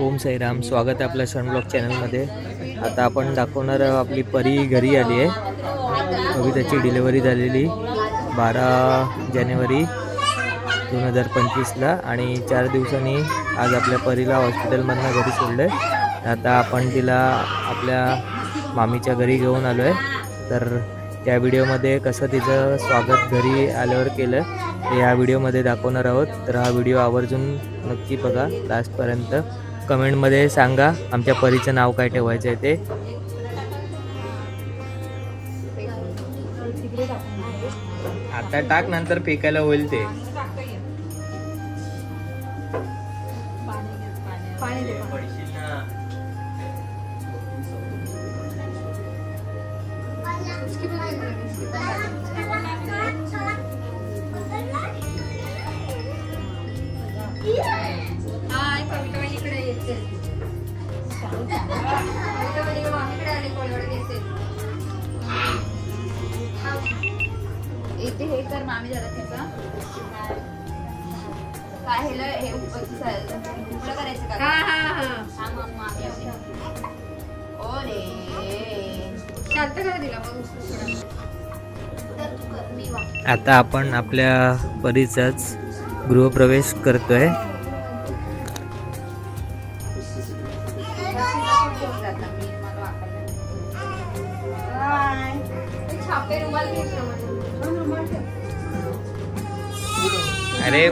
ओम साईराम, स्वागत आहे आपल्या सन ब्लॉग चॅनलमध्ये। आता आपण दाखवणार आपली परी घरी आली आहे। अभी त्याची डिलिव्हरी झालेली 12 जानेवारी 2025ला आणि 4 दिवसांनी आज आपल्या परीला हॉस्पिटलमधनं घरी सोडलं आहे। आता आपण तिला आपल्या मामीच्या घरी घेऊन आलो आहे। तर त्या व्हिडिओमध्ये कसं तिचं स्वागत घरी आल्यावर केलं हे या व्हिडिओमध्ये दाखवणार आहोत। तर हा व्हिडिओ आवर्जून नक्की बघा लास्टपर्यंत। कमेंटमध्ये सांगा आमच्या परीचं नाव काय ठेवायचं आहे ते। आता टाक, नंतर फेकायला होईल ते। इथे हे कर मामी जरा तिचा काय हे उपलं करायचं का? हा मामी ओरे शांत करा दिला मग। आता आपण आपल्या परीचाच गृहप्रवेश करतोय। अरे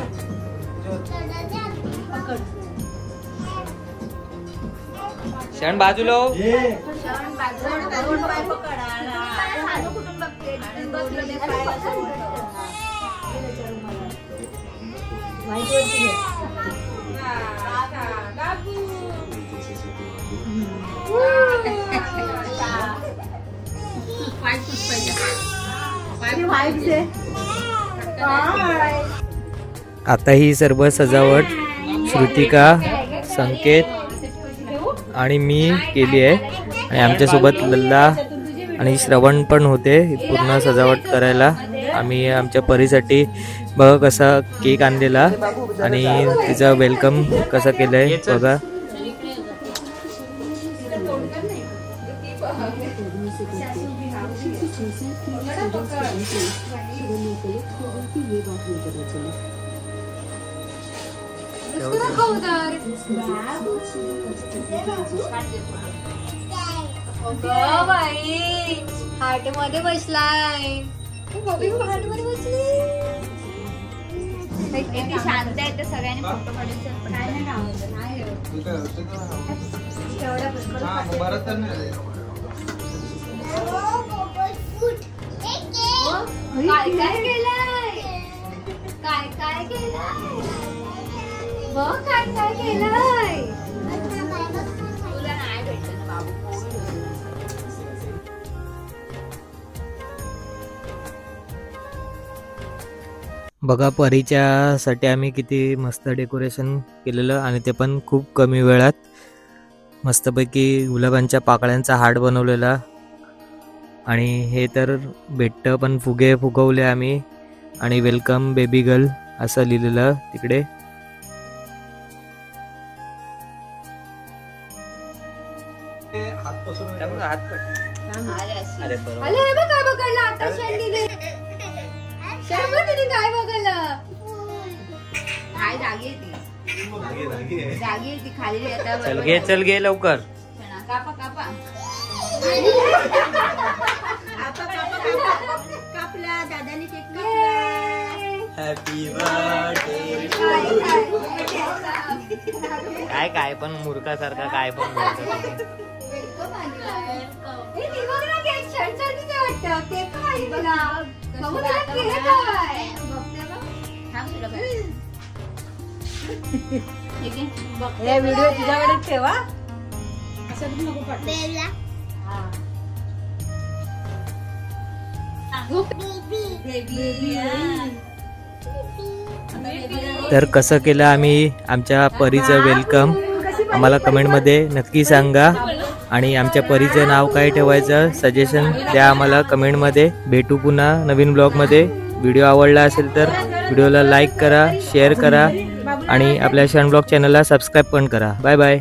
क्षण बाजूला हो। आता ही सर्व सजावट श्रुतिका, संकेत आणि मी केली आहे आणि आमच्यासोबत लल्ला आणि श्रवण पण होते पूर्ण सजावट करायला। आम्ही आमच्या परीसाठी बघा कसा केक आणलेला आणि तिचं वेलकम कसं केलंय बघा। हार्ट मध्ये बसलाय, हार्ट मध्ये बसली। शांत आहे तर सगळ्यांनी फोटो काढून काय काय केलंय, काय काय केलंय बघ, काय काय केलंय। तुला नाही भेटत ना बाबू। बघा परीच्यासाठी आम्ही किती मस्त डेकोरेशन केलेलं आणि ते पण खूप कमी वेळात। मस्तपैकी गुलाबांच्या पाकळ्यांचा हार्ट बनवलेला आणि हे तर भेटतं पण फुगे फुगवले आम्ही आणि वेलकम बेबी गर्ल असं लिहिलेलं तिकडे। काय बघायला काय जागी ती खाली चल घे लवकर। कापा कापा कापला दादाने केक कापला। Happy birthday. काय पण मूर्खासारखा काय पण बोलतो। व्हिडिओ तुझ्याकडे ठेवा। तर कसं केलं आम्ही आमच्या परीचं वेलकम आम्हाला कमेंटमध्ये नक्की सांगा आणि आमच्या परीचं नाव काय ठेवायचं सजेशन द्या आम्हाला कमेंटमध्ये। भेटू पुन्हा नवीन ब्लॉगमध्ये। व्हिडिओ आवडला असेल तर व्हिडिओला लाईक करा, शेअर करा आणि आपल्या शन ब्लॉग चॅनलला सबस्क्राईब पण करा. Bye bye.